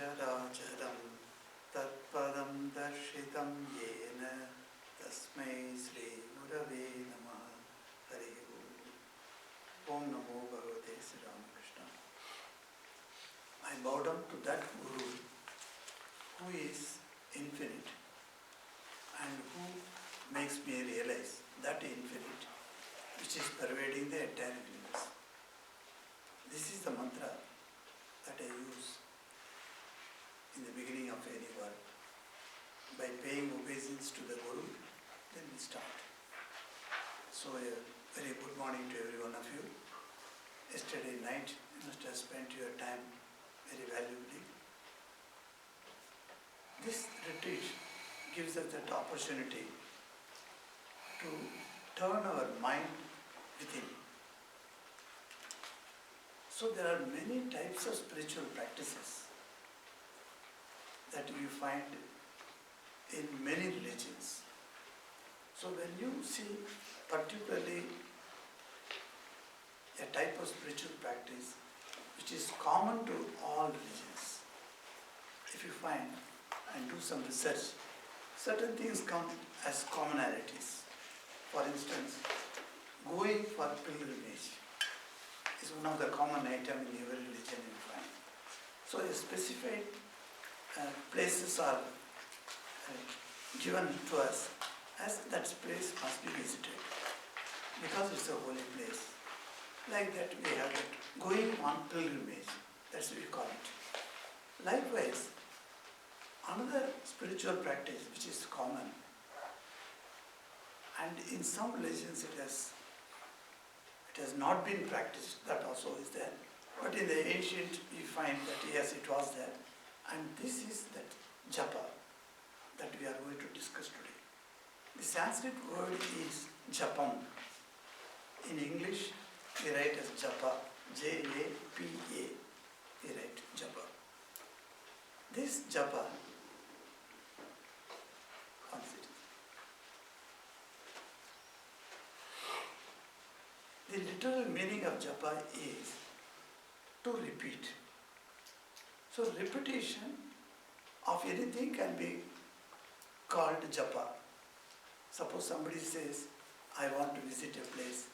Sacharacharam Tatpadam Darshitam Yena Tasmai Sri Gurave Namaha Hari Om Namo Bhagavate Sri Ramakrishna. I bow down to that Guru who is infinite and who makes me realize that infinite which is pervading the entire universe. This is the mantra that I use in the beginning of any work. By paying obeisance to the Guru, then we start. So a very good morning to every one of you. Yesterday night you must have spent your time very valuably. This retreat gives us that opportunity to turn our mind within. So there are many types of spiritual practices that you find in many religions. So when you see particularly a type of spiritual practice which is common to all religions, if you find and do some research, certain things come as commonalities. For instance, going for pilgrimage is one of the common items in every religion you find. So a specified places are given to us as that place must be visited because it's a holy place. Like that we have that going on pilgrimage, that's what we call it. Likewise, another spiritual practice which is common, and in some religions it has not been practiced, that also is there. But in the ancient we find that yes, it was there. And this is that Japa that we are going to discuss today. The Sanskrit word is Japam. In English we write as Japa, J-A-P-A, we write Japa. This Japa, what is it? The literal meaning of Japa is to repeat. So repetition of anything can be called Japa. Suppose somebody says, I want to visit a place,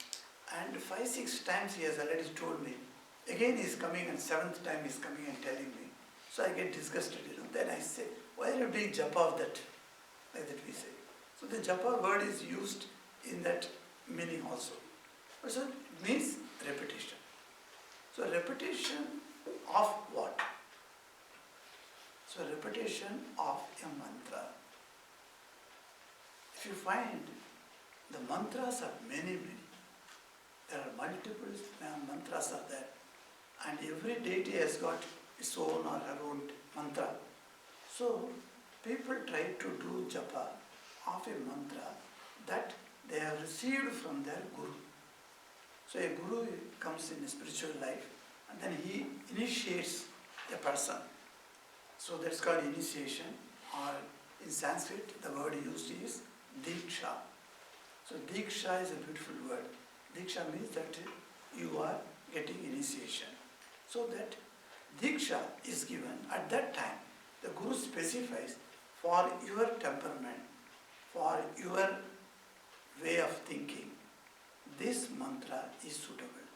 and 5-6 times he has already told me. Again he is coming, and 7th time he is coming and telling me. So I get disgusted, Then I say, why are you doing Japa of that? Like that we say. So the Japa word is used in that meaning also. So it means repetition. So repetition of what? So repetition of a mantra. If you find the mantras are many. There are multiple mantras are there. And every deity has got its own or her own mantra. So people try to do japa of a mantra that they have received from their guru. So a guru comes in a spiritual life and then he initiates a person. So that's called initiation, or in Sanskrit the word used is Diksha. So Diksha is a beautiful word. Diksha means that you are getting initiation. So that Diksha is given at that time. The Guru specifies for your temperament, for your way of thinking, this mantra is suitable.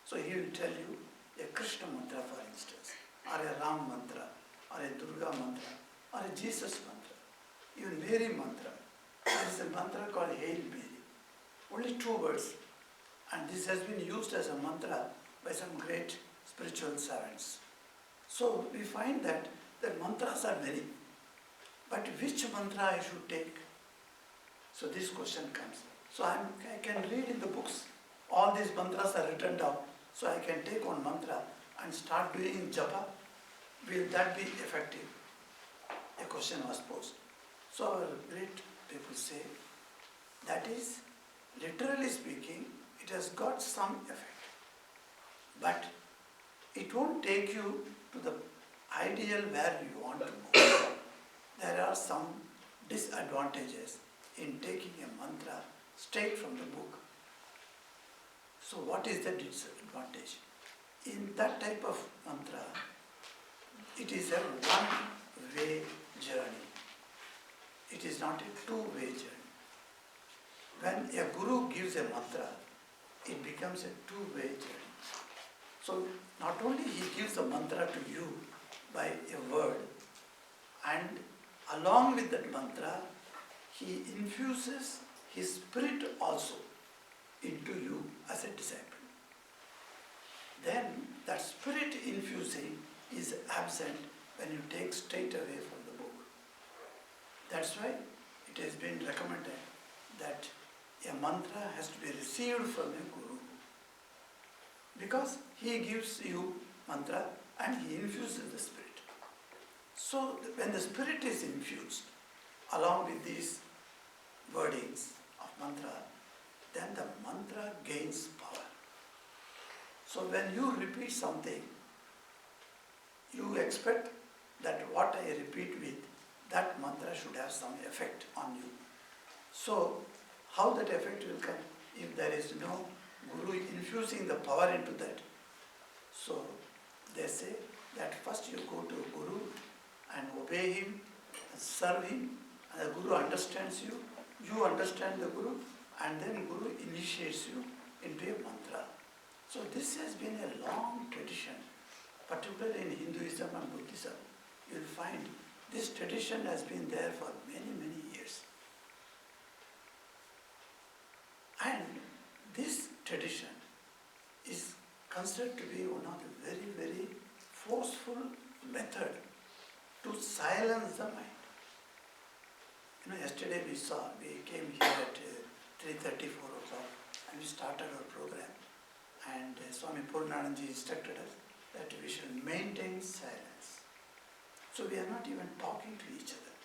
So he will tell you a Krishna mantra, for instance, or a Ram mantra, or a Durga mantra, or a Jesus mantra, even Mary mantra. There is a mantra called Hail Mary. Only 2 words. And this has been used as a mantra by some great spiritual servants. So we find that the mantras are many. But which mantra I should take? So this question comes. So I can read in the books. All these mantras are written down. So I can take one mantra and start doing japa. Will that be effective? A question was posed. So our great people say, that is, literally speaking, it has got some effect. But it won't take you to the ideal where you want to go. There are some disadvantages in taking a mantra straight from the book. So what is the disadvantage? In that type of mantra, it is a one-way journey. It is not a two-way journey. When a guru gives a mantra, it becomes a two-way journey. So not only he gives the mantra to you by a word, and along with that mantra, he infuses his spirit also into you as a disciple. Then that spirit infusing is absent when you take straight away from the book. That's why it has been recommended that a mantra has to be received from a guru, because he gives you mantra and he infuses the spirit. So when the spirit is infused along with these wordings of mantra, then the mantra gains power. So when you repeat something, you expect that what I repeat with, that mantra should have some effect on you. So how that effect will come if there is no guru infusing the power into that? So they say that first you go to guru and obey him, and serve him, and the guru understands you, you understand the guru, and then guru initiates you into a mantra. So this has been a long tradition, particularly in Hinduism and Buddhism. You will find this tradition has been there for many, many years. And this tradition is considered to be one of the very, very forceful method to silence the mind. Yesterday we came here at 3:30, 4 o'clock, and we started our program. And Swami Purnanandaji instructed us that we should maintain silence. So we are not even talking to each other.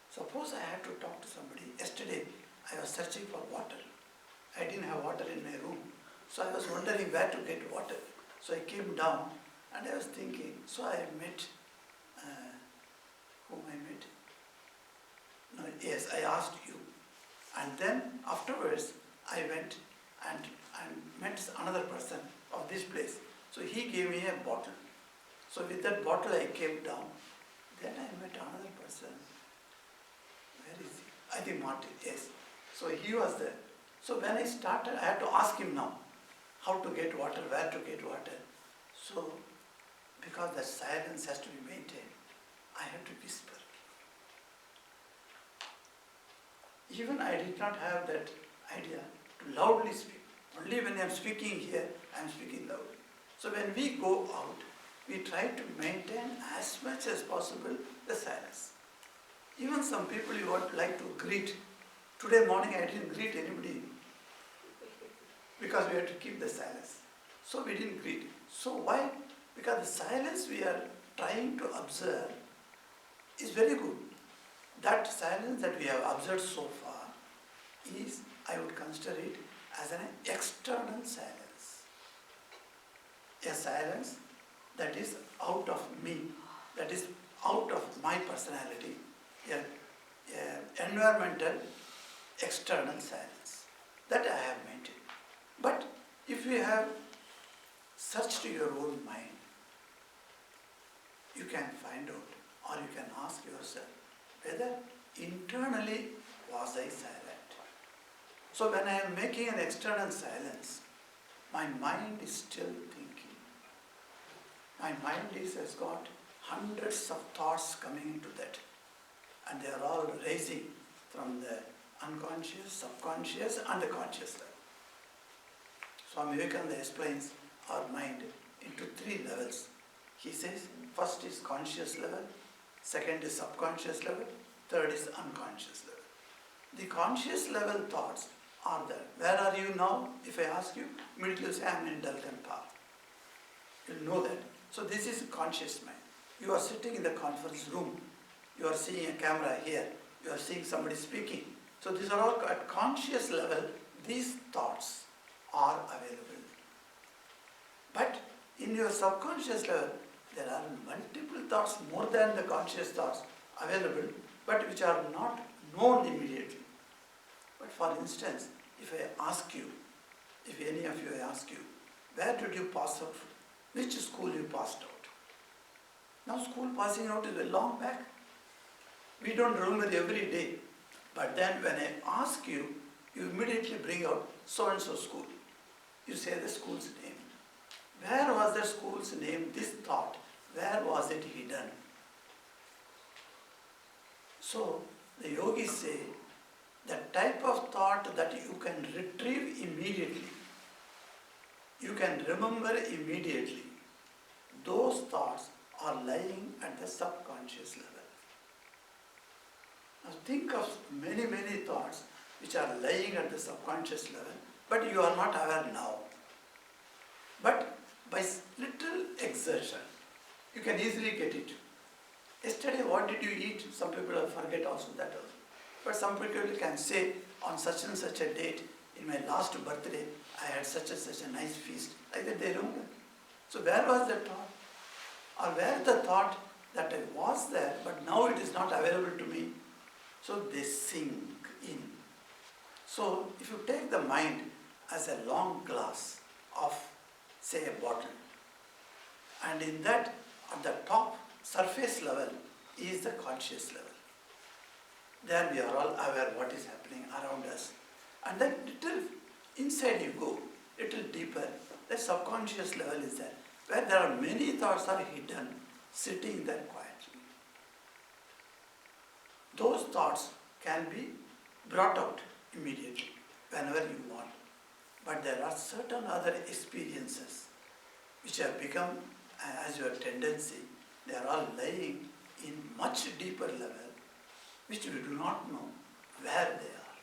Suppose I had to talk to somebody. Yesterday I was searching for water. I didn't have water in my room. So I was wondering where to get water. So I came down and I was thinking. So I met, whom I met? No, yes, I asked you. And then afterwards I went and met another person of this place. So he gave me a bottle. So with that bottle I came down. Then I met another person. Where is he? I think Martin, yes. So he was there. So when I started, I had to ask him now how to get water, where to get water. So because the silence has to be maintained, I had to whisper. Even I did not have that idea to loudly speak. Only when I am speaking here, I am speaking loudly. So when we go out, we try to maintain as much as possible the silence. Even some people you would like to greet. Today morning I didn't greet anybody because we had to keep the silence. So we didn't greet. So why? Because the silence we are trying to observe is very good. That silence that we have observed so far is, I would consider it as an external silence. A silence that is out of me, that is out of my personality, an environmental external silence. That I have maintained. But if you have searched your own mind, you can find out, or you can ask yourself, whether internally was I silent? So when I am making an external silence, my mind is still thinking. My mind has got hundreds of thoughts coming into that, and they are all rising from the unconscious, subconscious and the conscious level. Swami Vivekananda explains our mind into 3 levels. He says, first is conscious level, second is subconscious level, third is unconscious level. The conscious level thoughts are there. Where are you now? If I ask you, immediately you say, I am in Dalgan Park. You'll know that. So this is conscious mind. You are sitting in the conference room. You are seeing a camera here. You are seeing somebody speaking. So these are all at conscious level. These thoughts are available. But in your subconscious level, there are multiple thoughts more than the conscious thoughts available, but which are not known immediately. But for instance, if I ask you, if any of you I ask you, where did you pass out from? Which school you passed out? Now school passing out is a long back. We don't remember every day. But then when I ask you, you immediately bring out so-and-so school. You say the school's name. Where was the school's name, this thought? Where was it hidden? So, the yogis say, the type of thought that you can retrieve immediately, you can remember immediately, those thoughts are lying at the subconscious level. Now think of many, many thoughts which are lying at the subconscious level, but you are not aware now. But by little exertion, you can easily get it. Yesterday, what did you eat? Some people will forget also that also. But some people can say, on such and such a date, in my last birthday, I had such and such a nice feast. Like that they remember. So where was the thought? Or where the thought that I was there, but now it is not available to me. So they sink in. So if you take the mind as a long glass of, say, a bottle, and in that, at the top surface level is the conscious level. There we are all aware what is happening around us. And then little inside you go, little deeper, the subconscious level is there, where there are many thoughts are hidden, sitting there quietly. Those thoughts can be brought out immediately, whenever you want. But there are certain other experiences which have become as your tendency. They are all lying in much deeper level, which we do not know where they are.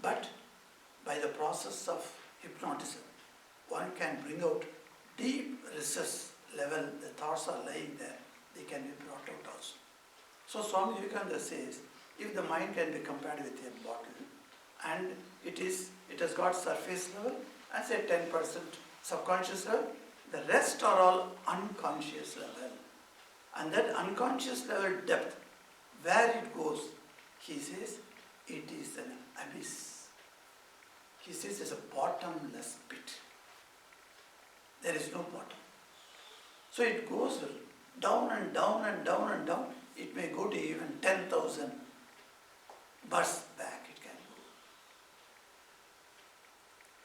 But by the process of hypnotism, one can bring out deep recess level, the thoughts are lying there, they can be brought out also. So Swami Vivekananda says, if the mind can be compared with a bottle, and it has got surface level, and say 10% subconscious level, the rest are all unconscious level. And that unconscious level depth, where it goes, he says, it is an abyss. He says it's a bottomless pit. There is no bottom. So it goes down and down and down and down. It may go to even 10,000 births back it can go.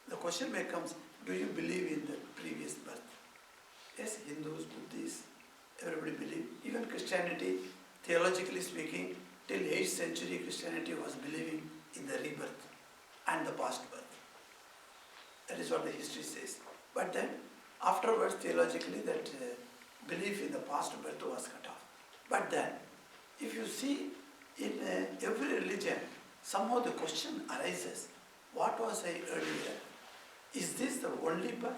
The question becomes, do you believe in the previous birth? Yes, Hindus, Buddhists, everybody believe. Even Christianity, theologically speaking, till 8th century Christianity was believing in the rebirth and the past birth. That is what the history says. But then, afterwards, theologically, that belief in the past birth was cut off. But then, if you see in every religion, somehow the question arises, what was I earlier? Is this the only birth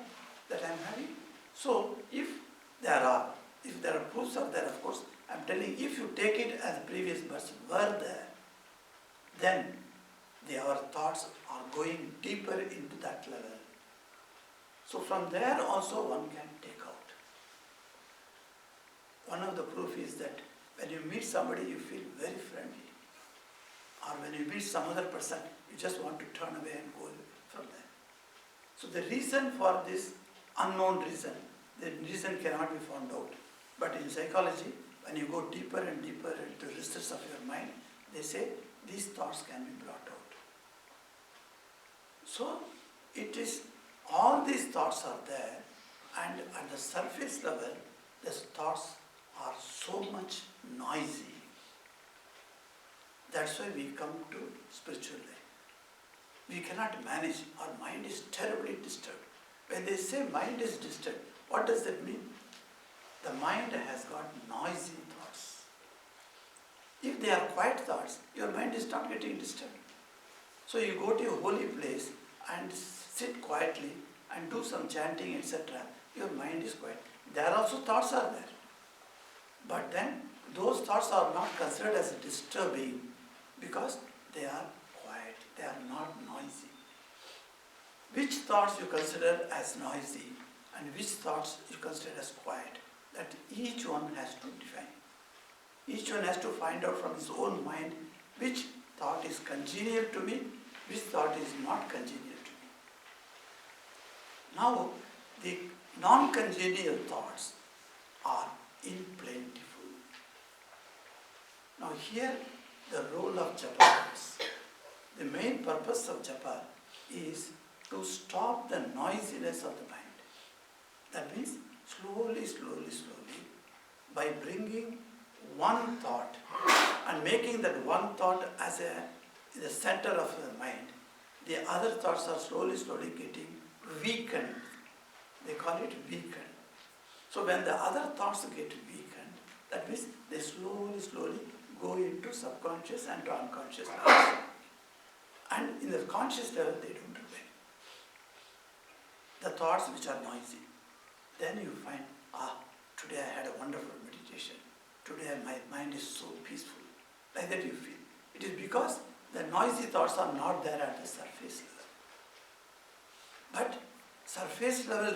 that I am having? So, if there are proofs are there, of course, I am telling, if you take it as previous births were there, then our thoughts are going deeper into that level. So from there also one can take out. One of the proof is that when you meet somebody, you feel very friendly. Or when you meet some other person, you just want to turn away and go from there. So the reason for this unknown reason, the reason cannot be found out. But in psychology, when you go deeper and deeper into the research of your mind, they say these thoughts can be brought out. So it is, all these thoughts are there, and at the surface level, these thoughts are so much noisy. That's why we come to spiritual life. We cannot manage, our mind is terribly disturbed. When they say mind is disturbed, what does that mean? The mind has got noisy thoughts. If they are quiet thoughts, your mind is not getting disturbed. So you go to a holy place and sit quietly and do some chanting, etc. Your mind is quiet. There also thoughts are there. But then those thoughts are not considered as disturbing because they are quiet, they are not noisy. Which thoughts you consider as noisy and which thoughts you consider as quiet, that each one has to define. Each one has to find out from his own mind which thought is congenial to me, which thought is not congenial to me. Now, the non-congenial thoughts are in plentiful. Now here the role of japa is, the main purpose of japa is to stop the noisiness of the mind. That means slowly, by bringing one thought and making that one thought as the center of the mind, the other thoughts are slowly getting weakened. They call it weakened. So when the other thoughts get weakened, that means they slowly go into subconscious and to unconscious level. And in the conscious level, they don't remain. The thoughts which are noisy. Then you find, today I had a wonderful meditation. Today my mind is so peaceful. Like that you feel. It is because the noisy thoughts are not there at the surface level. But surface level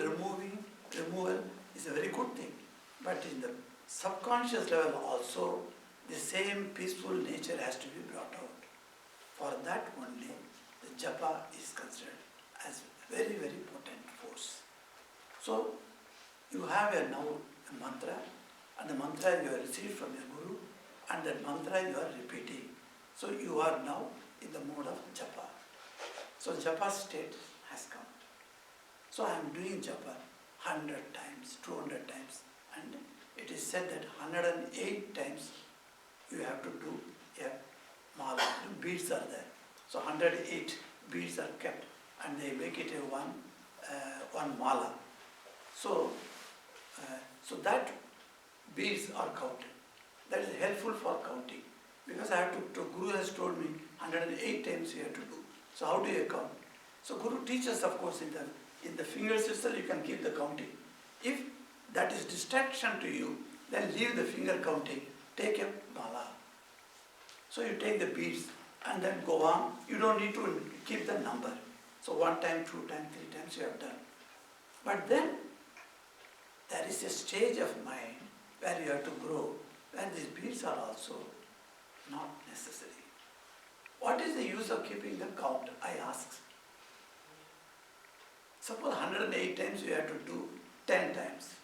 removal is a very good thing. But in the subconscious level also, the same peaceful nature has to be brought out. For that only, the japa is considered as a very potent force. So, you have now a mantra, and the mantra you have received from your guru, and that mantra you are repeating. So, you are now in the mode of japa. So, japa state has come. So, I am doing japa 100 times, 200 times, and it is said that 108 times you have to do a mala. Beads are there. So 108 beads are kept and they make it a one mala. So that beads are counted. That is helpful for counting. Because Guru has told me 108 times you have to do. So how do you count? So Guru teaches, of course, in the fingers itself you can keep the counting. If that is distraction to you, then leave the finger counting. Take a mala. So you take the beads and then go on. You don't need to keep the number. So 1 time, 2 times, 3 times you have done. But then there is a stage of mind where you have to grow, where these beads are also not necessary. What is the use of keeping the count, I ask. Suppose 108 times you have to do 10 times.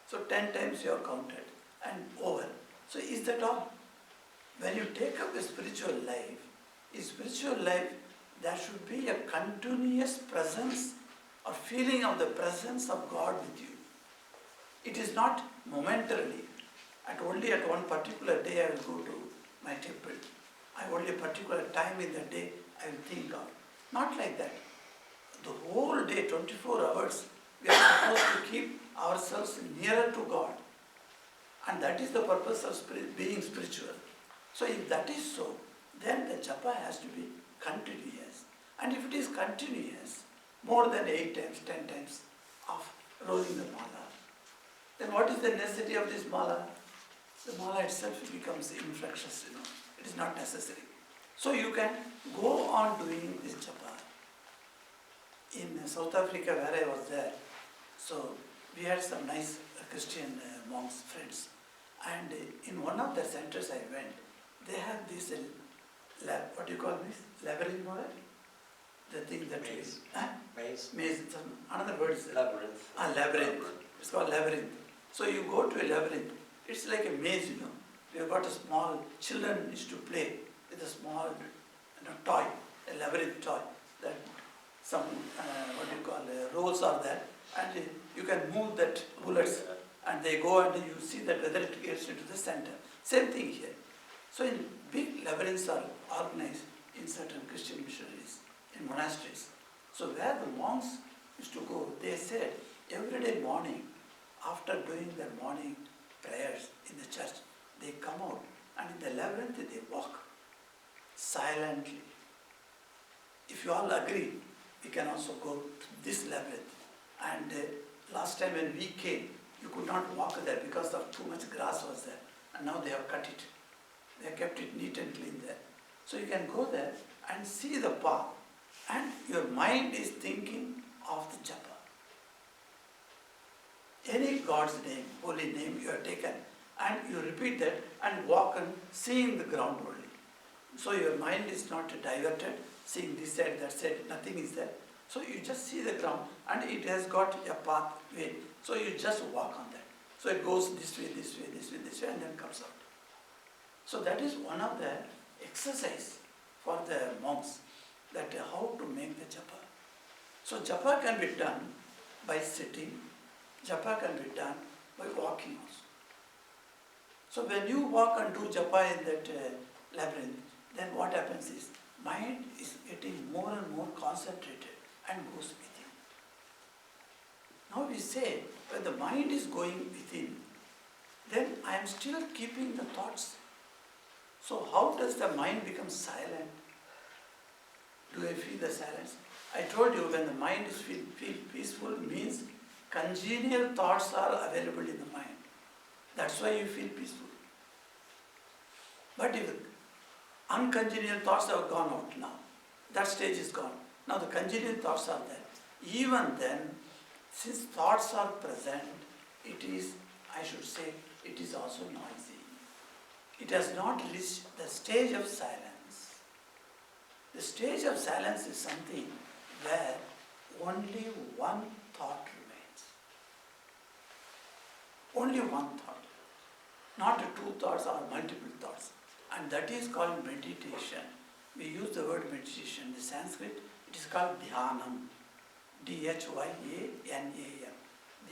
So 10 times you have counted and over. So is that all? When you take up a spiritual life, in spiritual life there should be a continuous presence or feeling of the presence of God with you. It is not momentarily. Only at one particular day I will go to my temple. Only a particular time in the day I will think of. Not like that. The whole day, 24 hours, we are supposed to keep ourselves nearer to God. And that is the purpose of being spiritual. So if that is so, then the japa has to be continuous. And if it is continuous, more than 8 times, 10 times of rolling the mala, then what is the necessity of this mala? The mala itself becomes infectious, It is not necessary. So you can go on doing this japa. In South Africa, where I was there, so we had some nice Christian monks, friends. And in one of the centers I went, they have this, what do you call this? Labyrinth model? The thing that maze. Maze. Maze. Another word is labyrinth. Labyrinth. It's called labyrinth. So you go to a labyrinth. It's like a maze, You've got a small, children used to play with a small toy, a labyrinth toy. That some, rolls are there. And you can move that bullets and they go and you see that whether it gets into the center. Same thing here. So in big labyrinths are organized in certain Christian missionaries, in monasteries. So where the monks used to go, they said every day morning, after doing their morning prayers in the church, they come out and in the labyrinth they walk silently. If you all agree, we can also go to this labyrinth. And last time when we came, you could not walk there because of too much grass was there. And now they have cut it. They have kept it neat and clean there. So you can go there and see the path. And your mind is thinking of the japa. Any God's name, holy name you have taken, and you repeat that and walk and seeing the ground only. So your mind is not diverted, seeing this side, that side, nothing is there. So you just see the ground and it has got a pathway. So you just walk on that. So it goes this way, this way, this way, this way, and then comes out. So that is one of the exercise for the monks, that how to make the japa. So japa can be done by sitting, japa can be done by walking also. So when you walk and do japa in that labyrinth, then what happens is, mind is getting more and more concentrated and goes within. Now we say, when the mind is going within, then I am still keeping the thoughts. So how does the mind become silent? Do I feel the silence? I told you, when the mind is feel peaceful means congenial thoughts are available in the mind. That's why you feel peaceful. But if uncongenial thoughts have gone out now, that stage is gone. Now the congenial thoughts are there. Even then, since thoughts are present, it is, I should say, it is also noisy. It has not reached the stage of silence. The stage of silence is something where only one thought remains. Only one thought. Not two thoughts or multiple thoughts. And that is called meditation. We use the word meditation. In the Sanskrit, it is called dhyanam. Dhyanam.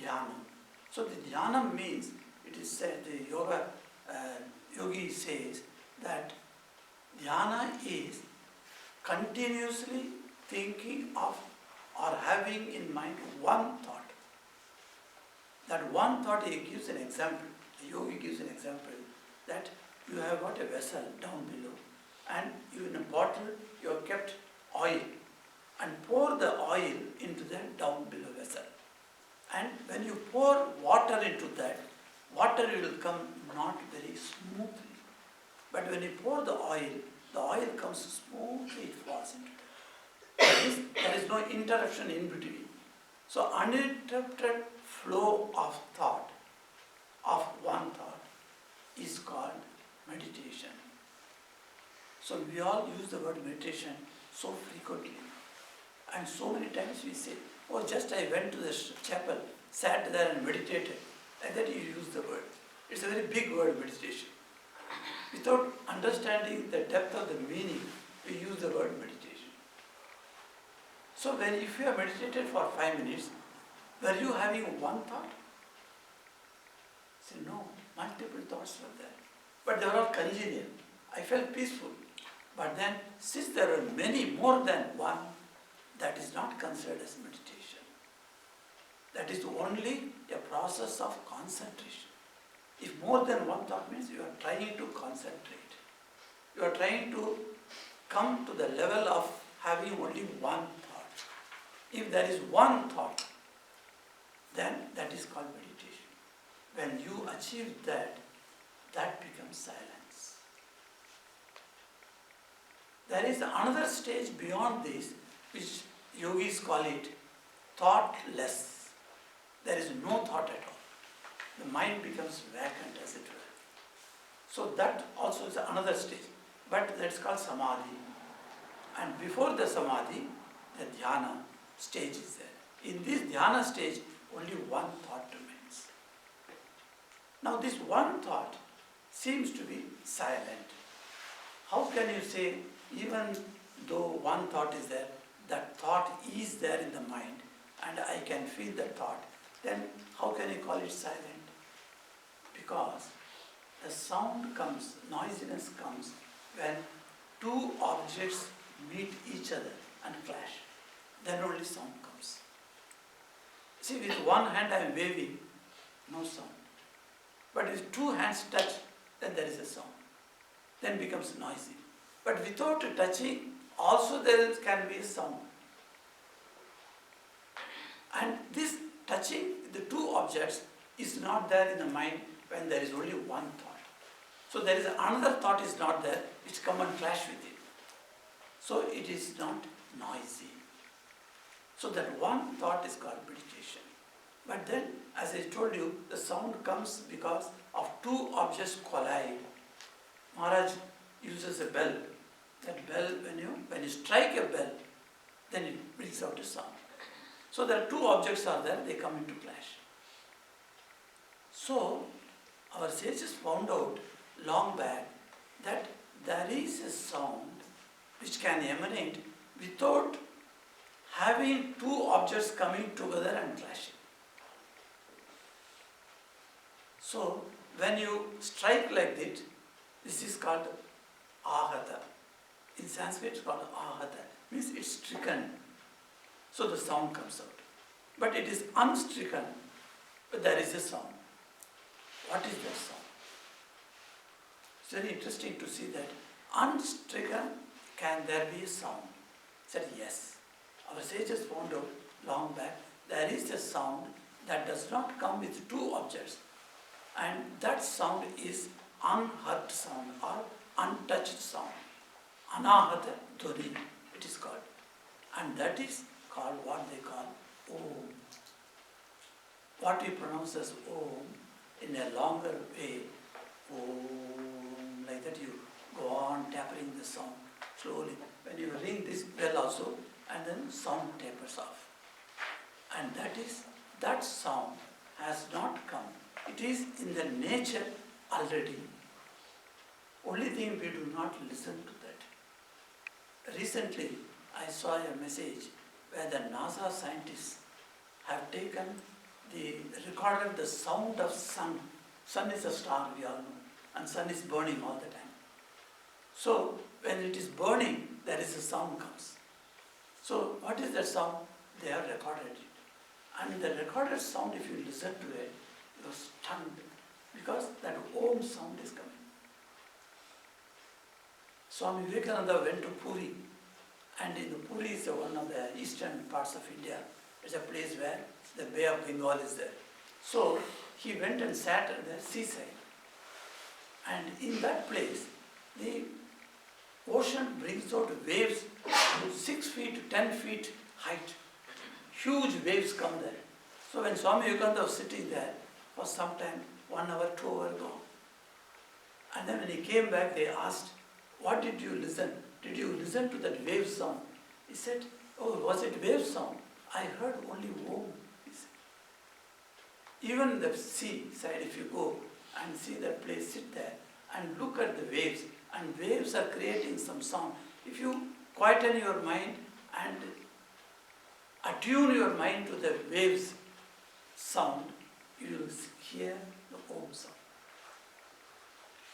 Dhyanam. So the dhyanam means, it is said, the yogi says that dhyana is continuously thinking of or having in mind one thought. That one thought, he gives an example. The yogi gives an example that you have got a vessel down below, and you, in a bottle you have kept oil, and pour the oil into the down below vessel. And when you pour water into that, water will come not very smoothly. But when you pour the oil comes smoothly, it falls into it. There is no interruption in between. So uninterrupted flow of thought, of one thought, is called meditation. So we all use the word meditation so frequently. And so many times we say, oh, just I went to the chapel, sat there and meditated. Like that you use the word. It's a very big word, meditation. Without understanding the depth of the meaning, we use the word meditation. So if you have meditated for 5 minutes, were you having one thought? Say, no, multiple thoughts were there. But they were all congenial. I felt peaceful. But then, since there are many, more than one, that is not considered as meditation. That is only a process of concentration. If more than one thought means you are trying to concentrate. You are trying to come to the level of having only one thought. If there is one thought, then that is called meditation. When you achieve that, that becomes silence. There is another stage beyond this, which yogis call it thoughtless. There is no thought at all. The mind becomes vacant, as it were. So that also is another stage. But that's called samadhi. And before the samadhi, the dhyana stage is there. In this dhyana stage, only one thought remains. Now this one thought seems to be silent. How can you say, even though one thought is there, that thought is there in the mind and I can feel that thought, then how can you call it silent? Because the sound comes, noisiness comes when two objects meet each other and clash. Then only sound comes. See, with one hand I am waving, no sound. But if two hands touch, then there is a sound. Then becomes noisy. But without touching, also there can be a sound. And this touching the two objects is not there in the mind when there is only one thought. So there is another thought is not there which come and clash with it. So it is not noisy. So that one thought is called meditation. But then, as I told you, the sound comes because of two objects collide. Maharaj uses a bell. That bell, when you strike a bell, then it brings out a sound. So there are two objects are there, they come into clash. So, our sages found out long back that there is a sound which can emanate without having two objects coming together and clashing. So, when you strike like this is called ahata. In Sanskrit, it's called ahata. Means it's stricken. So the sound comes out. But it is unstricken, but there is a sound. What is that sound? It's very interesting to see that unstricken, can there be a sound? Said yes. Our sages found out long back, there is a sound that does not come with two objects. And that sound is unhurt sound or untouched sound. Anahata dhvani, it is called. And that is called what they call Om. What we pronounce as Om in a longer way, Om, like that you go on tapering the sound slowly. When you ring this bell also, and then sound tapers off. And that sound has not come. It is in the nature already. Only thing we do not listen to that. Recently, I saw a message where the NASA scientists have recorded the sound of sun. Sun is a star, we all know, and sun is burning all the time. So, when it is burning, there is a sound comes. So, what is that sound? They have recorded it. And the recorded sound, if you listen to it, you are stunned because that Om sound is coming. Swami Vivekananda went to Puri, and in the Puri is one of the eastern parts of India. It's a place where the Bay of Bengal is there. So he went and sat at the seaside. And in that place, the ocean brings out waves to 6 feet to 10 feet height. Huge waves come there. So when Swami Vivekananda was sitting there, for some time, 1 hour, 2 hours gone. And then when he came back, they asked, what did you listen? Did you listen to that wave sound? He said, oh, was it wave sound? I heard only Om. He said. Even the sea side, if you go and see that place, sit there and look at the waves, and waves are creating some sound. If you quieten your mind and attune your mind to the waves sound, you will hear the Om sound.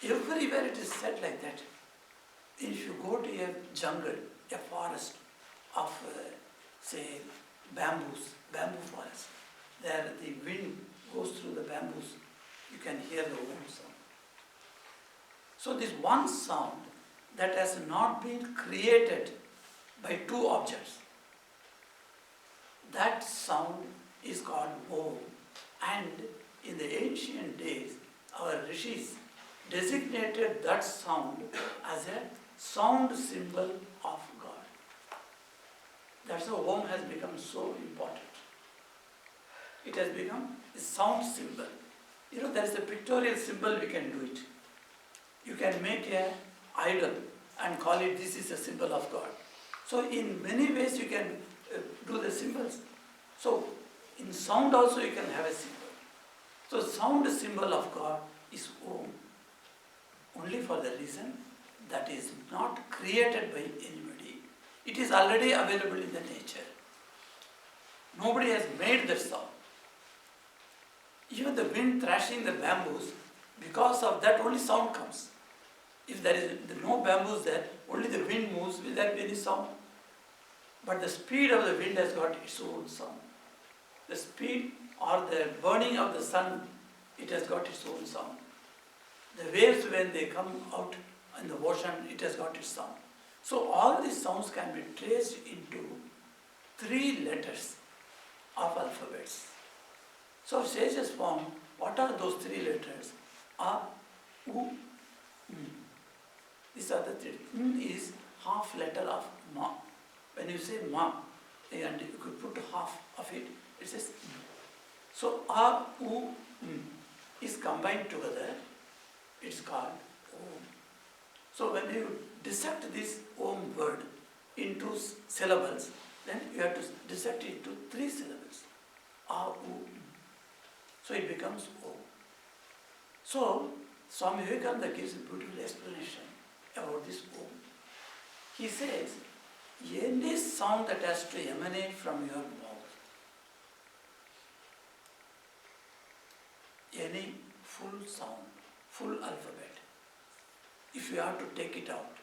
Everywhere it is said like that. If you go to a jungle, a forest of, say, bamboo forest, there the wind goes through the bamboos, you can hear the Om sound. So this one sound that has not been created by two objects, that sound is called Om. And in the ancient days, our rishis designated that sound as a sound symbol of God. That's how Om has become so important. It has become a sound symbol. You know, there is a pictorial symbol, we can do it. You can make an idol and call it, this is a symbol of God. So in many ways you can do the symbols. So in sound also you can have a symbol. So sound symbol of God is Om. Only for the reason that is not created by anybody. It is already available in the nature. Nobody has made that sound. Even the wind thrashing the bamboos, because of that only sound comes. If there is no bamboos there, only the wind moves, will there be any sound? But the speed of the wind has got its own sound. The speed or the burning of the sun, it has got its own sound. The waves, when they come out in the ocean, it has got its sound. So all these sounds can be traced into 3 letters of alphabets. So sages found, what are those 3 letters? A, U, M. These are the 3. M is half letter of Ma. When you say Ma, and you could put half of it, it says M. So A, U, M is combined together. It's called Om. So when you dissect this Om word into syllables, then you have to dissect it into 3 syllables. A, U, M. So it becomes Om. So, Swami Vivekananda gives a beautiful explanation about this Om. He says, any sound that has to emanate from your mouth, any full sound, full alphabet, if you have to take it out,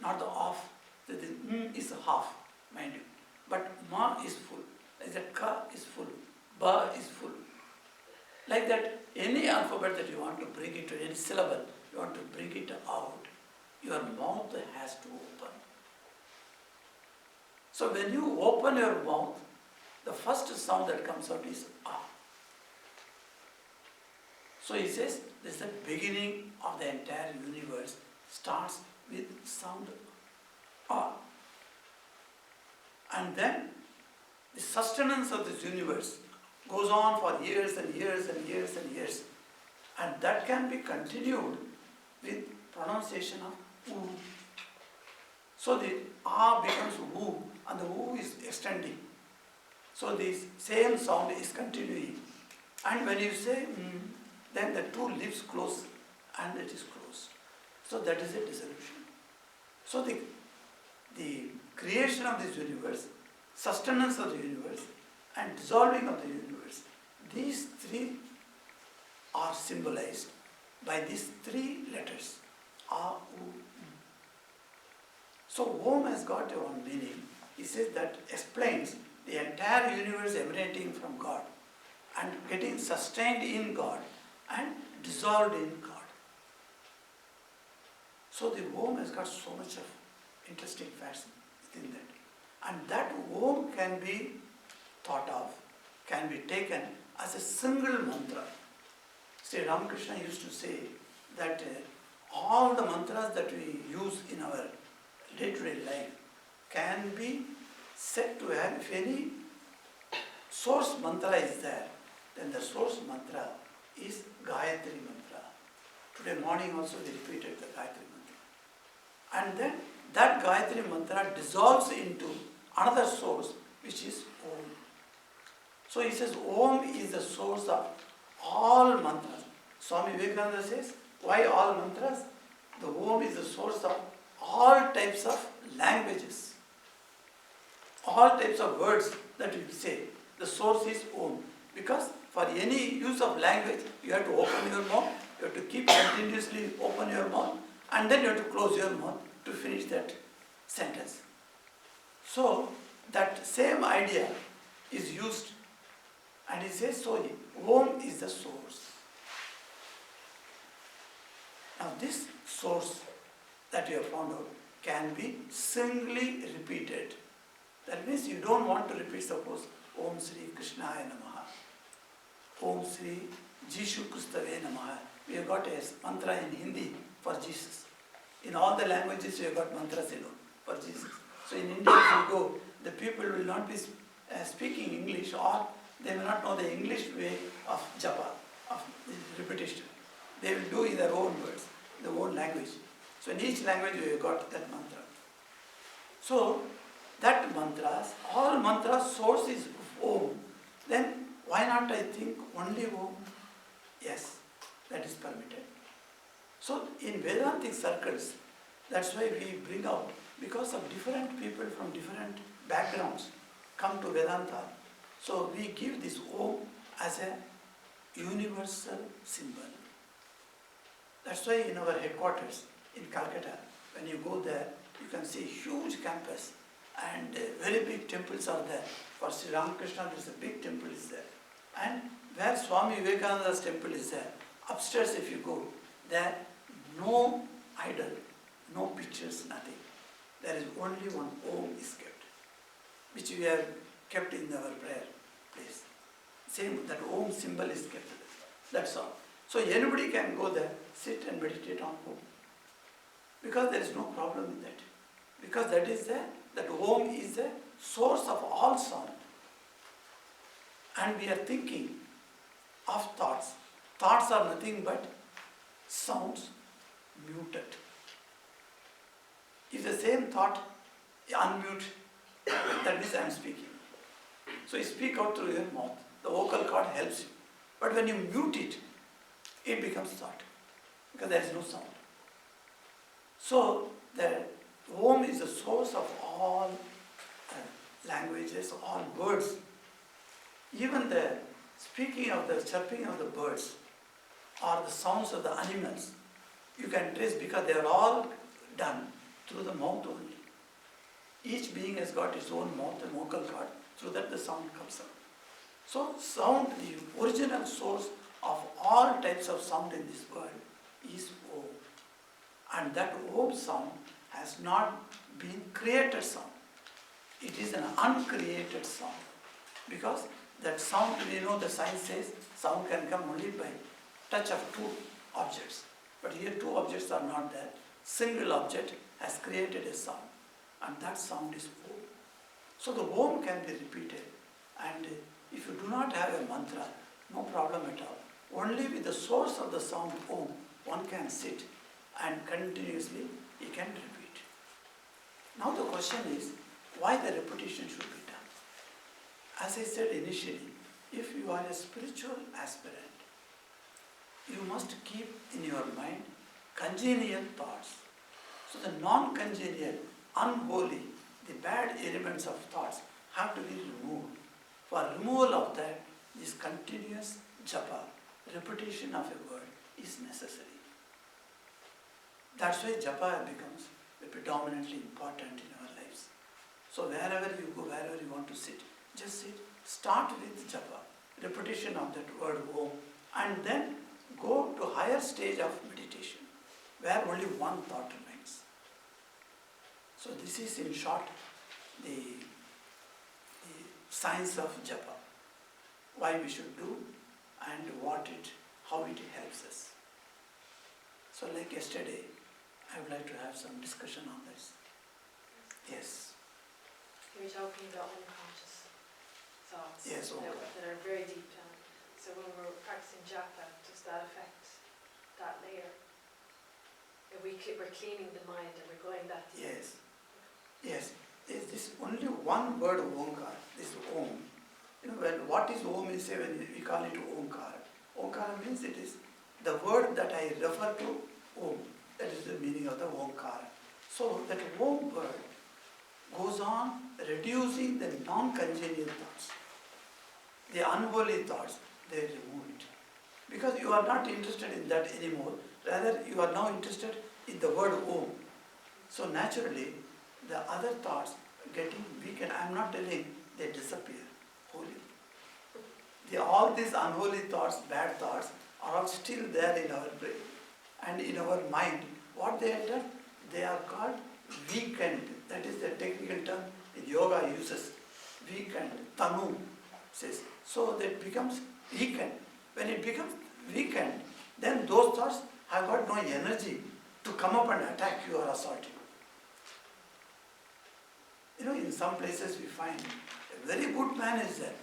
not the off, the is half, mind you, but ma is full, like that ka is full, ba is full. Like that, any alphabet that you want to bring it to, any syllable, you want to bring it out, your mouth has to open. So when you open your mouth, the first sound that comes out is ah. So he says, this is the beginning of the entire universe, starts with sound ah. And then the sustenance of this universe goes on for years and years and years and years. And that can be continued with pronunciation of oo. So the ah becomes oo, and the oo is extending. So this same sound is continuing. And when you say then the two lips close and it is closed. So that is a dissolution. So the creation of this universe, sustenance of the universe, and dissolving of the universe, these three are symbolized by these three letters, A, U, M. So Om has got one meaning. He says that explains the entire universe emanating from God and getting sustained in God and dissolved in God. So the Om has got so much of interesting facts within that. And that Om can be thought of, can be taken as a single mantra. Sri Ramakrishna used to say that all the mantras that we use in our day-to-day life can be said to have, if any source mantra is there, then the source mantra is Gayatri mantra. Today morning also they repeated the Gayatri mantra. And then that Gayatri mantra dissolves into another source, which is Om. So he says Om is the source of all mantras. Swami Vivekananda says, why all mantras? The Om is the source of all types of languages, all types of words that you say. The source is Om. Because for any use of language, you have to open your mouth, you have to keep continuously open your mouth, and then you have to close your mouth to finish that sentence. So that same idea is used, and he says, so Om is the source. Now this source that you have found out can be singly repeated. That means you don't want to repeat, suppose, Om Sri Krishnaya Namaha, Om Sri Jishu Kristave Namaha. We have got a mantra in Hindi for Jesus. In all the languages we have got mantras for Jesus. So in India if you go, the people will not be speaking English, or they will not know the English way of Japa, of repetition. They will do in their own words, their own language. So in each language we have got that mantra. So that mantras, all mantras source is Om. Then why not I think only Om? Yes, that is permitted. So in Vedantic circles, that's why we bring out, because of different people from different backgrounds come to Vedanta. So we give this Om as a universal symbol. That's why in our headquarters in Calcutta, when you go there, you can see huge campus and very big temples are there. For Sri Ramakrishna, there is a big temple is there. And where Swami Vivekananda's temple is there, upstairs if you go, there no idol, no pictures, nothing. There is only one Om is kept, which we have kept in our prayer place. Same, that Om symbol is kept. That's all. So anybody can go there, sit and meditate on Om. Because there is no problem in that. Because that is that Om is the source of all sound. And we are thinking of thoughts. Thoughts are nothing but sounds muted. If the same thought unmute, that means I am speaking. So you speak out through your mouth. The vocal cord helps you. But when you mute it, it becomes thought, because there is no sound. So the Om is the source of all languages, all words. Even the speaking of the chirping of the birds or the sounds of the animals, you can trace because they are all done through the mouth only. Each being has got its own mouth and vocal cord, through that the sound comes out. So sound, the original source of all types of sound in this world is Om. And that Om sound has not been created sound. It is an uncreated sound. Because that sound, the science says sound can come only by touch of two objects. But here two objects are not there. Single object has created a sound. And that sound is Om. So the Om can be repeated. And if you do not have a mantra, no problem at all. Only with the source of the sound Om, one can sit and continuously he can repeat. Now the question is, why the repetition should be done? As I said initially, if you are a spiritual aspirant, you must keep in your mind congenial thoughts. So the non-congenial, unholy, the bad elements of thoughts have to be removed. For removal of that, this continuous japa, repetition of a word, is necessary. That's why japa becomes predominantly important in our lives. So wherever you go, wherever you want to sit, just sit. Start with japa, repetition of that word Om, and then go to higher stage of meditation, where only one thought remains. So this is in short the science of japa, why we should do and how it helps us. So like yesterday, I would like to have some discussion on this. Yes. You were talking about unconscious thoughts Yes, that are very deep down. So when we're practicing japa, does that affect that layer? If we're cleaning the mind and we're going that deep? Yes. Yes. There is this only one word Omkar, this Om. What is Om is when we call it Omkar. Omkara means it is the word that I refer to, Om. That is the meaning of the Omkara. So that Om word goes on reducing the non-congenial thoughts. The unholy thoughts, they remove it. Because you are not interested in that anymore. Rather, you are now interested in the word Om. So naturally, the other thoughts getting weakened. I am not telling they disappear wholly. All these unholy thoughts, bad thoughts, are all still there in our brain and in our mind. What they enter, they are called weakened. That is the technical term in yoga uses. Weakened, tanu says. So that becomes weakened. When it becomes weakened, then those thoughts have got no energy to come up and attack you or assault you. In some places we find a very good man is there.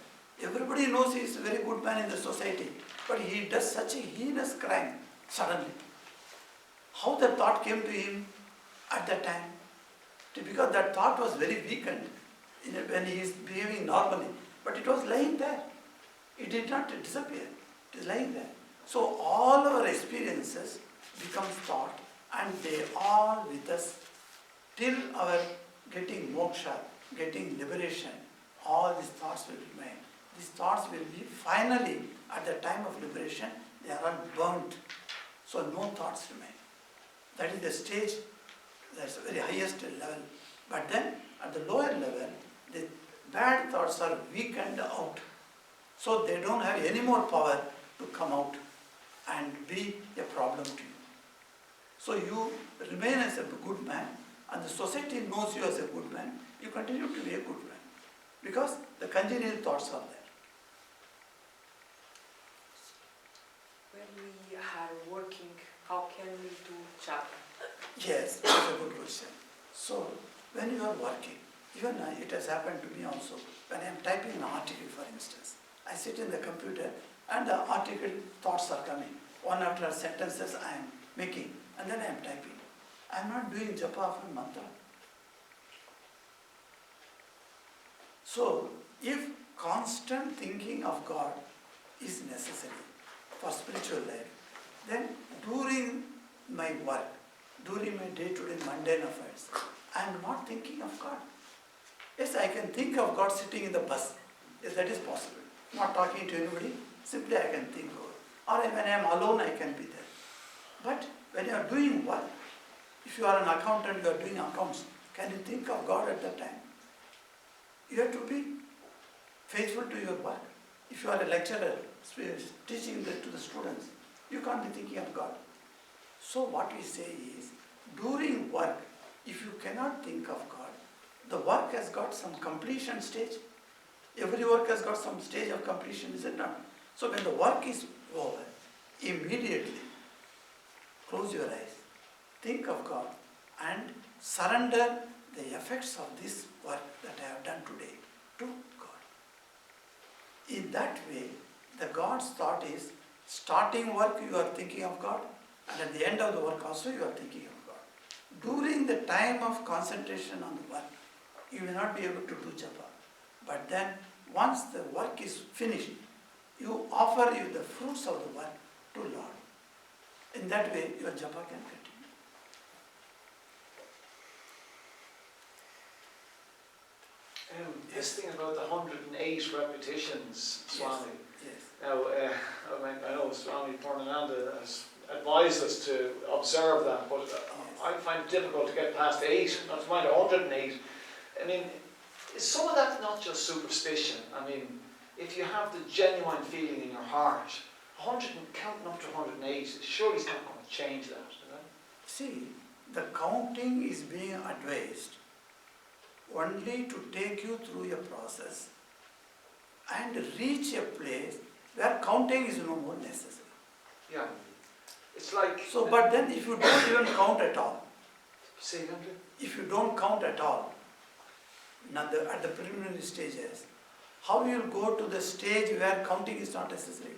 Everybody knows he is a very good man in the society, but he does such a heinous crime suddenly. How the thought came to him at that time? Because that thought was very weakened when he is behaving normally, but it was lying there. It did not disappear. It is lying there. So all our experiences become thought, and they are with us till our getting moksha, getting liberation. All these thoughts will remain. These thoughts will be finally, at the time of liberation, they are all burnt. So no thoughts remain. That is the stage, that's the very highest level. But then, at the lower level, the bad thoughts are weakened out. So they don't have any more power to come out and be a problem to you. So you remain as a good man, and the society knows you as a good man. You continue to be a good man, because the congenial thoughts are there. When we are working, how can we do japa? Yes, that's a good question. So, when you are working, even it has happened to me also, when I am typing an article, for instance, I sit in the computer and the article thoughts are coming. One after sentences I am making, and then I am typing. I am not doing japa of a mantra. So, if constant thinking of God is necessary for spiritual life, then during my work, during my day-to-day mundane affairs, I am not thinking of God. Yes, I can think of God sitting in the bus. Yes, that is possible. Not talking to anybody, simply I can think of it. Or when I am alone, I can be there. But when you are doing work, if you are an accountant, you are doing accounts, can you think of God at that time? You have to be faithful to your work. If you are a lecturer, teaching to the students, you can't be thinking of God. So what we say is, during work, if you cannot think of God, the work has got some completion stage. Every work has got some stage of completion, is it not? So when the work is over, immediately close your eyes, think of God and surrender the effects of this work that I have done today to God. In that way, the God's thought is, starting work you are thinking of God, and at the end of the work also you are thinking of God. During the time of concentration on the work, you may not be able to do japa. But then, once the work is finished, you offer you the fruits of the work to Lord. In that way, your japa can continue. This thing about the 108 repetitions, Swami. Yes. Now, I know Swami Vimokshananda has advised us to observe that, but I find it difficult to get past 8, not to mind 108. I mean, is some of that not just superstition? I mean, if you have the genuine feeling in your heart, counting up to 108, surely it's not going to change that, you know? See, the counting is being advised only to take you through a process and reach a place where counting is no more necessary. Yeah. It's like... So, but then if you don't even count at all, Say again, please. if you don't count at all, at the preliminary stages, how you will go to the stage where counting is not necessary?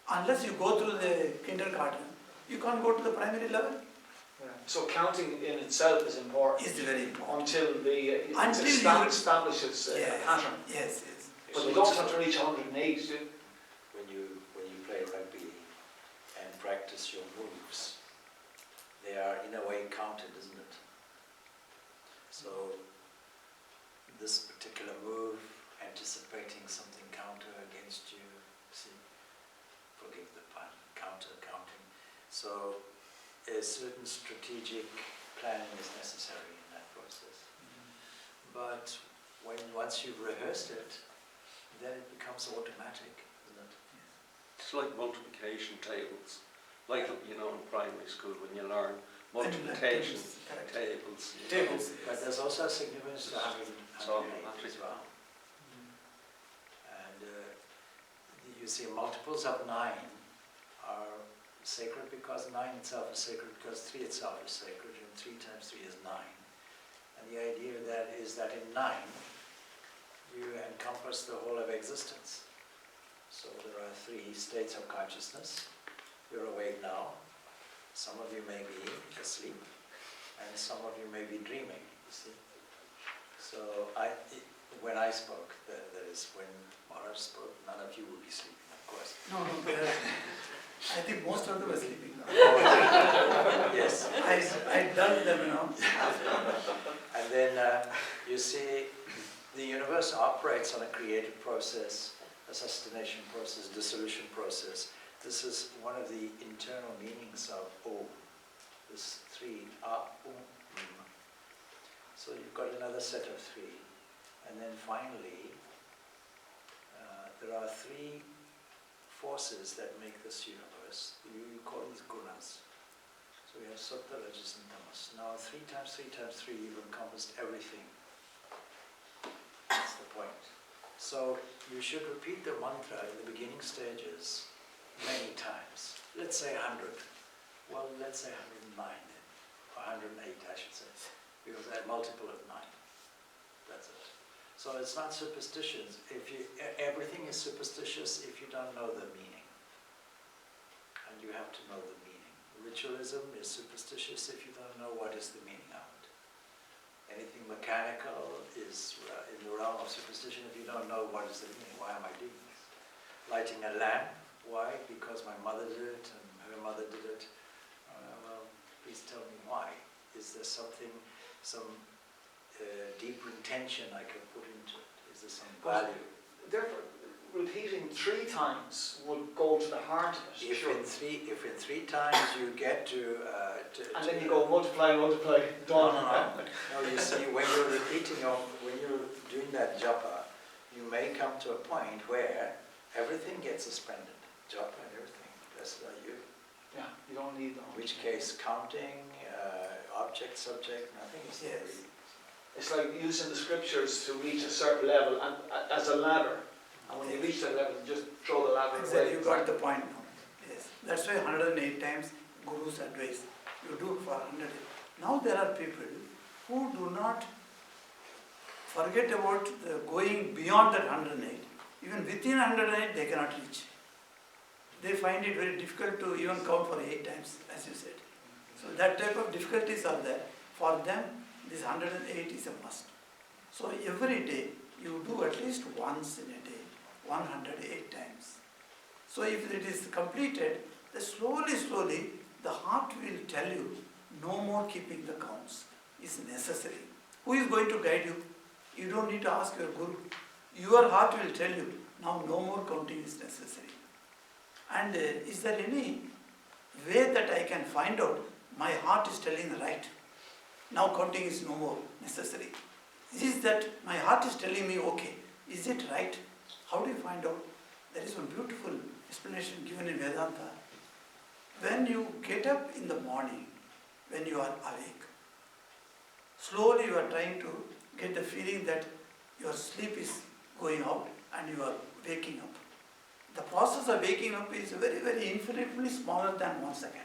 Unless you go through the kindergarten, you can't go to the primary level. Yeah. So counting in itself is important. It's very important. Until you establishes a pattern. Yes, yes. But you don't have to reach 108, do you? When you play rugby and practice your moves, they are in a way counted, isn't it? So this particular move, anticipating something counter against you, see, forgive the pun, counter, counting. So a certain strategic planning is necessary in that process. But once you've rehearsed it, then it becomes automatic, isn't it? It's like multiplication tables, like in primary school when you learn multiplication tables. Tables. But there's also a significance to having as well. And you see, multiples of 9 are sacred because 9 itself is sacred, because 3 itself is sacred, and 3 times 3 is 9. And the idea is that in 9, you encompass the whole of existence. So there are 3 states of consciousness. You're awake now. Some of you may be asleep, and some of you may be dreaming, you see. So when I spoke, that is when Maharaj spoke, none of you would be sleeping, of course. No, I think most of them are sleeping now. Yes. I dulled them, And then you see, the universe operates on a creative process, a sustentation process, dissolution process. This is one of the internal meanings of Om. This 3, Om. So you've got another set of 3. And then finally, there are 3 forces that make this universe. You call these gunas. So we have Sattva, Rajas and Tamas. Now 3 times 3 times 3, you've encompassed everything. That's the point. So you should repeat the mantra in the beginning stages many times. Let's say 100. Well, let's say 109 then. Or 108, I should say. Because they're multiple of 9. That's it. So it's not superstitions. Everything is superstitious if you don't know the meaning. And you have to know the meaning. Ritualism is superstitious if you don't know what is the meaning of it. Anything mechanical is in the realm of superstition if you don't know what is the meaning. Why am I doing this? Lighting a lamp, Why? Because my mother did it and her mother did it. Well, please tell me why. Is there something, some deeper intention I could put into it? Is there some value? Therefore, repeating 3 times would go to the heart of it. If in three times you get to and then you go multiply, done. No, you see, when you're repeating when you're doing that japa, you may come to a point where everything gets suspended. Japa and everything. That's not you. Yeah, you don't need them. In which case, counting, object, subject, nothing is there. Yes. It's like using the scriptures to reach a certain level and as a ladder. And when you reach that level, you just throw the ladder Exactly, away. you got the point now. Yes. That's why 108 times Guru's advice. You do for 100. Now there are people who do not forget about the going beyond that 108. Even within 108 they cannot reach. They find it very difficult to even count for 8 times, as you said. So that type of difficulties are there. For them, this 108 is a must. So every day you do at least once in a day, 108 times. So if it is completed, then slowly, the heart will tell you, no more keeping the counts is necessary. Who is going to guide you? You don't need to ask your Guru. Your heart will tell you, now no more counting is necessary. And is there any way that I can find out my heart is telling right? Now counting is no more necessary. Is that my heart is telling me, okay, is it right? How do you find out? There is one beautiful explanation given in Vedanta. When you get up in the morning, when you are awake, slowly you are trying to get the feeling that your sleep is going out and you are waking up. The process of waking up is very infinitely smaller than 1 second.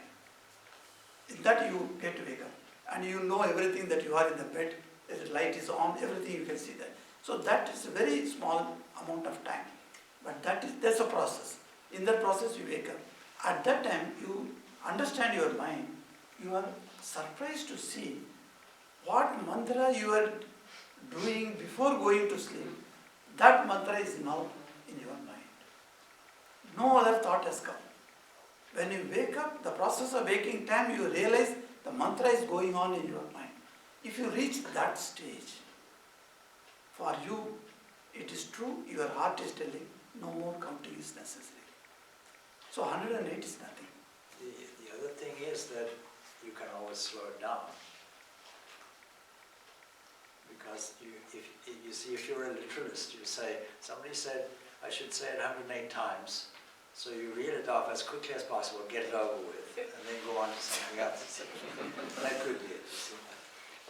In that you get to wake up and you know everything that you are in the bed, the light is on, everything you can see that. So that is a very small amount of time. But that's a process. In that process you wake up. At that time you understand your mind. You are surprised to see what mantra you are doing before going to sleep. That mantra is now in your mind. No other thought has come. When you wake up, the process of waking time, you realize the mantra is going on in your mind. If you reach that stage, for you, it is true, your heart is telling, no more counting is necessary. So 108 is nothing. The other thing is that you can always slow it down. Because if you're a literalist, you say, somebody said, I should say it 108 times. So you reel it off as quickly as possible, get it over with, and then go on to something else. That could be it, you see.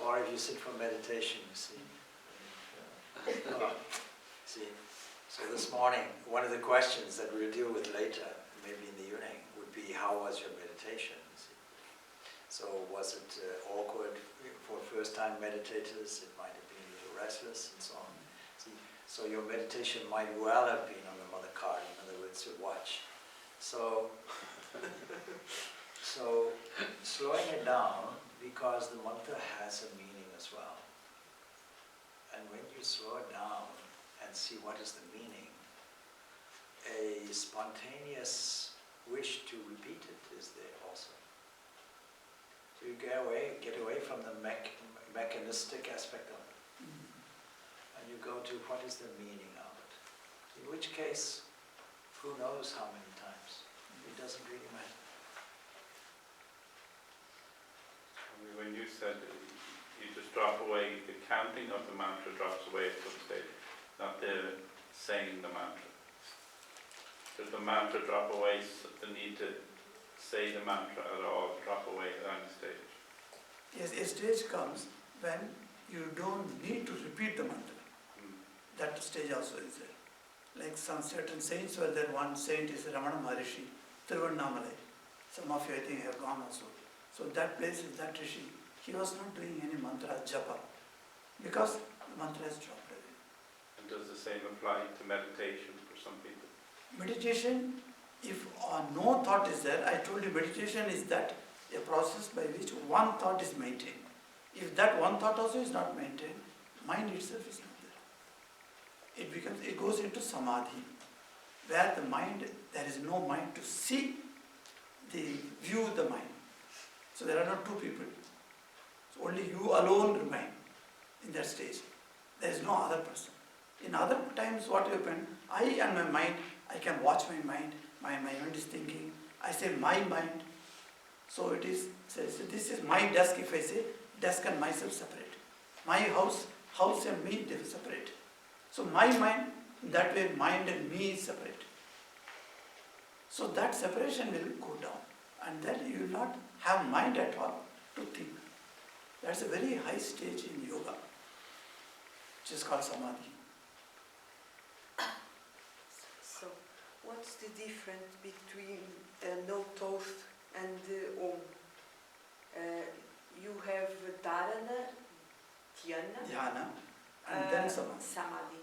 Or if you sit for meditation, you see. See. So this morning, one of the questions that we'll deal with later, maybe in the evening, would be how was your meditation? You see. So was it awkward for first-time meditators? It might have been a little restless and so on. See. So your meditation might well have been on the mother card, in other words, your watch. So slowing it down, because the mantra has a meaning as well. And when you slow it down and see what is the meaning, a spontaneous wish to repeat it is there also. So you get away from the mechanistic aspect of it. And you go to what is the meaning of it. In which case, who knows how many times? It doesn't really matter. When you said you just drop away, the counting of the mantra drops away at some stage, not the saying the mantra. Does the mantra drop away, the need to say the mantra at all, drop away at any stage? Yes, a stage comes when you don't need to repeat the mantra. That stage also is there. Like some certain saints were there. One saint is Ramana Maharishi, Tiruvannamalai. Some of you I think have gone also. So that place is that Rishi. He was not doing any mantra japa because the mantra is dropped away. And does the same apply to meditation for some people? Meditation, if no thought is there, I told you meditation is that a process by which one thought is maintained. If that one thought also is not maintained, mind itself is not there. It goes into samadhi. where the mind, there is no mind to see, view the mind. So there are not two people. So only you alone remain in that stage. There is no other person. In other times what happened, I and my mind, I can watch my mind is thinking, I say my mind. So it is, says, this is my desk. If I say, desk and myself separate. My house and me, they separate. So my mind, that way mind and me is separate. So that separation will go down, and then you will not have mind at all to think. That's a very high stage in yoga, which is called samadhi. So, what's the difference between no thought and Om? You have dharana, dhyana, Dhyana, and then samadhi. samadhi.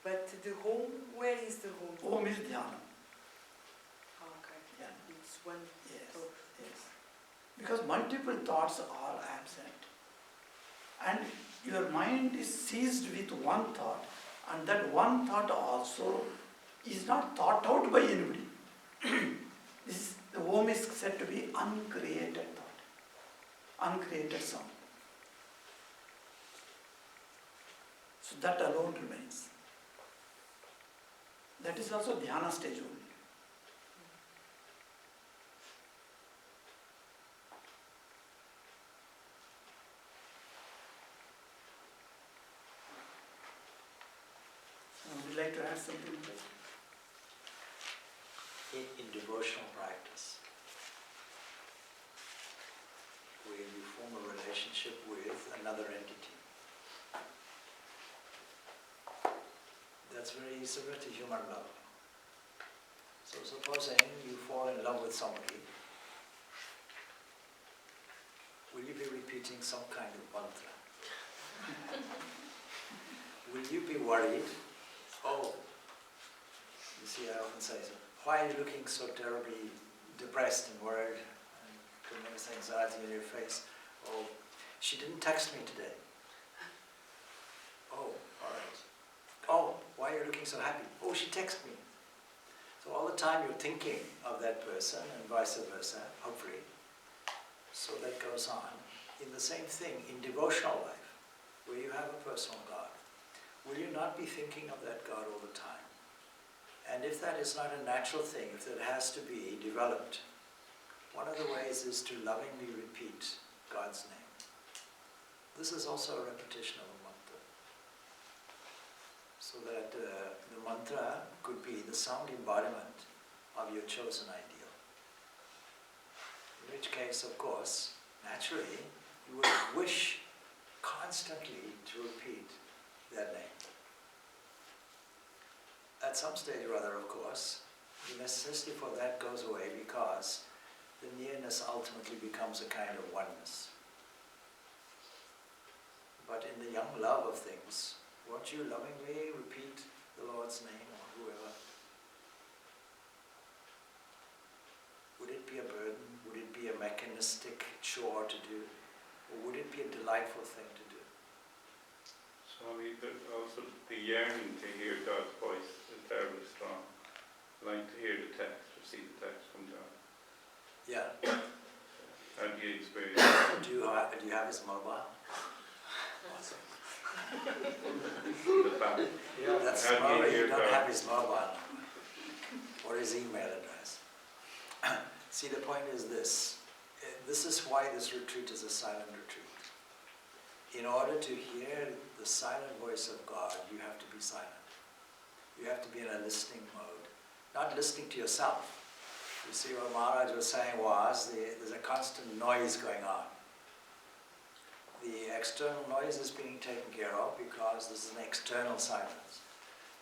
But the Om, where is the Om? Om is dhyana. Okay, Dhyana. it's one Yes, thought. yes. Because multiple thoughts are absent. And your mind is seized with one thought, and that one thought also is not thought out by anybody. The Om is said to be uncreated thought, uncreated sound. So that alone remains. That is also dhyana stage only. Would you like to add something? In devotional practice, where you form a relationship with another entity, that's very similar to human love. So supposing you fall in love with somebody, will you be repeating some kind of mantra? Will you be worried? Oh, you see, I often say, so, why are you looking so terribly depressed and worried and tremendous anxiety in your face? Oh, she didn't text me today. Oh, all right. Oh, why are you looking so happy? Oh, she texted me. So all the time you're thinking of that person and vice versa, hopefully. So that goes on. In the same thing, in devotional life, where you have a personal God, will you not be thinking of that God all the time? And if that is not a natural thing, if that has to be developed, one of the ways is to lovingly repeat God's name. This is also a repetition of a mantra. So that the mantra could be the sound embodiment of your chosen ideal. In which case, of course, naturally, you would wish constantly to repeat that name. At some stage or other, of course, the necessity for that goes away because the nearness ultimately becomes a kind of oneness. But in the young love of things, won't you lovingly repeat the Lord's name or whoever? Would it be a burden? Would it be a mechanistic chore to do? Or would it be a delightful thing to do? Swami, also the yearning to hear God's voice is terribly strong. I like to hear the text, or see the text from God. Yeah. How do you experience it? Do you have his mobile? The fact. Yeah. That's How do you probably hear you don't God? have his mobile number or his email address. See, the point is this. This is why this retreat is a silent retreat. In order to hear the silent voice of God, you have to be silent. You have to be in a listening mode, not listening to yourself. You see, what Maharaj was saying was there's a constant noise going on. The external noise is being taken care of because this is an external silence.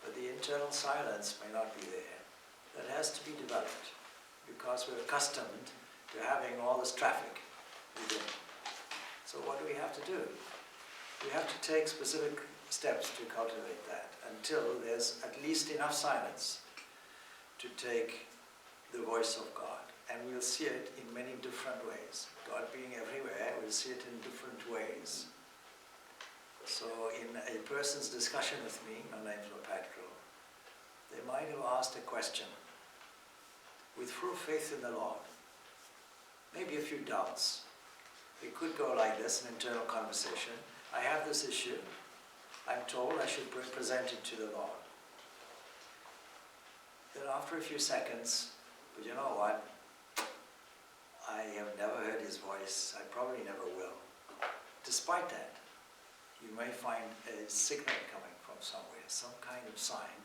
But the internal silence may not be there. That has to be developed because we're accustomed to having all this traffic within. So what do we have to do? We have to take specific steps to cultivate that until there's at least enough silence to take the voice of God. And we'll see it in many different ways. God being everywhere, we'll see it in different ways. So in a person's discussion with me, my name's Patro, they might have asked a question with full faith in the Lord. Maybe a few doubts. It could go like this, an internal conversation. I have this issue. I'm told I should present it to the Lord. Then after a few seconds, but you know what? I have never heard his voice. I probably never will. Despite that, you may find a signal coming from somewhere, some kind of sign,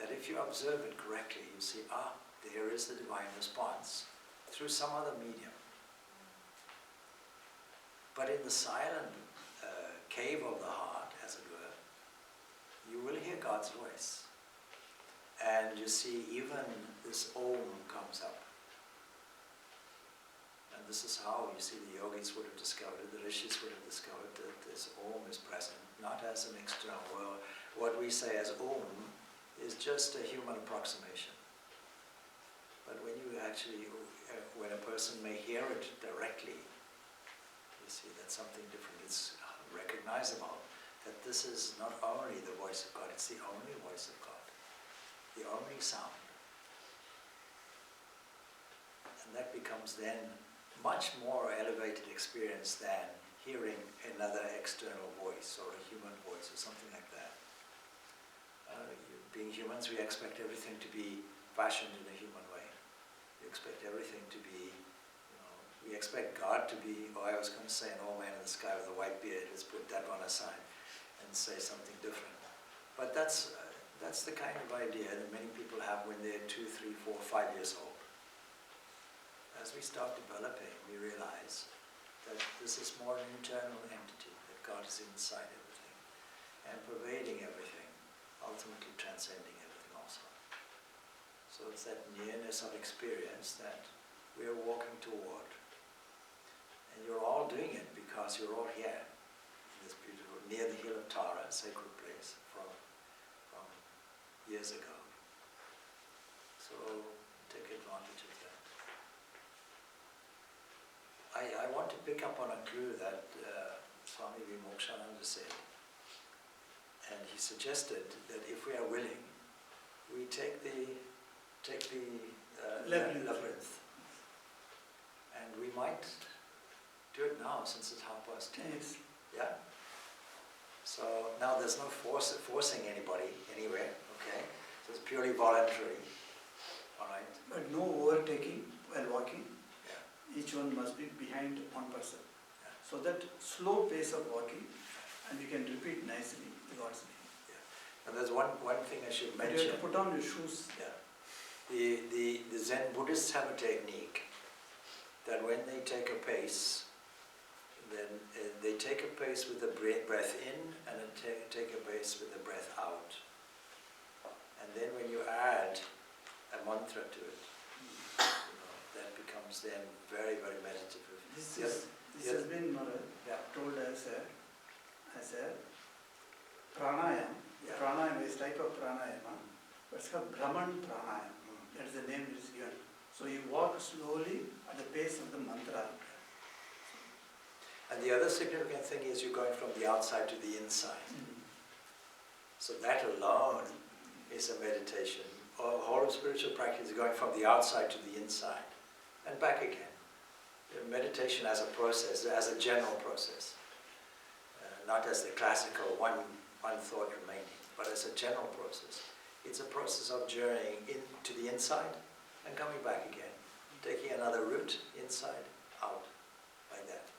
that if you observe it correctly, you see, there is the divine response through some other medium. But in the silent cave of the heart, as it were, you will hear God's voice. And you see, even this Om comes up. And this is how, you see, the yogis would have discovered it, the rishis would have discovered that this Om is present, not as an external world. What we say as Om is just a human approximation. But when you actually, when a person may hear it directly, you see that's something different. It's recognizable that this is not only the voice of God, it's the only voice of God, the only sound. And that becomes then much more elevated experience than hearing another external voice or a human voice or something like that. Being humans, we expect everything to be fashioned in a human way. We expect everything to be, we expect God to be, I was going to say an old man in the sky with a white beard. Let's put that one aside and say something different. But that's the kind of idea that many people have when they're 2, 3, 4, 5 years old. As we start developing, we realize that this is more an internal entity, that God is inside everything and pervading everything, ultimately transcending everything also. So it's that nearness of experience that we're walking toward. And you're all doing it because you're all here, in this beautiful, near the hill of Tara, a sacred place from years ago. So take advantage of that. I want to pick up on a clue that Swami Vimokshananda said. And he suggested that if we are willing, we take the labyrinth. And we might do it now, since it's 10:30. Yes. Yeah? So now there's no forcing anybody anywhere, okay? So it's purely voluntary, all right? But no overtaking while walking. Yeah. Each one must be behind one person. Yeah. So that slow pace of walking, and you can repeat nicely the God's name. Yeah. And there's one thing I should But you mention. have to put on your shoes. Yeah. The Zen Buddhists have a technique that when they take a pace, then they take a pace with the breath in and then take a pace with the breath out. And then when you add a mantra to it, that becomes then very, very meditative. This has been told as a pranayama. Yeah. Pranayama is type of pranayama, but it's called Brahman pranayama. That is the name it is given. So you walk slowly at the pace of the mantra. And the other significant thing is you're going from the outside to the inside. So that alone is a meditation. The whole of spiritual practice is going from the outside to the inside and back again. Meditation as a process, as a general process. Not as the classical one thought remaining, but as a general process. It's a process of journeying into the inside and coming back again. Taking another route inside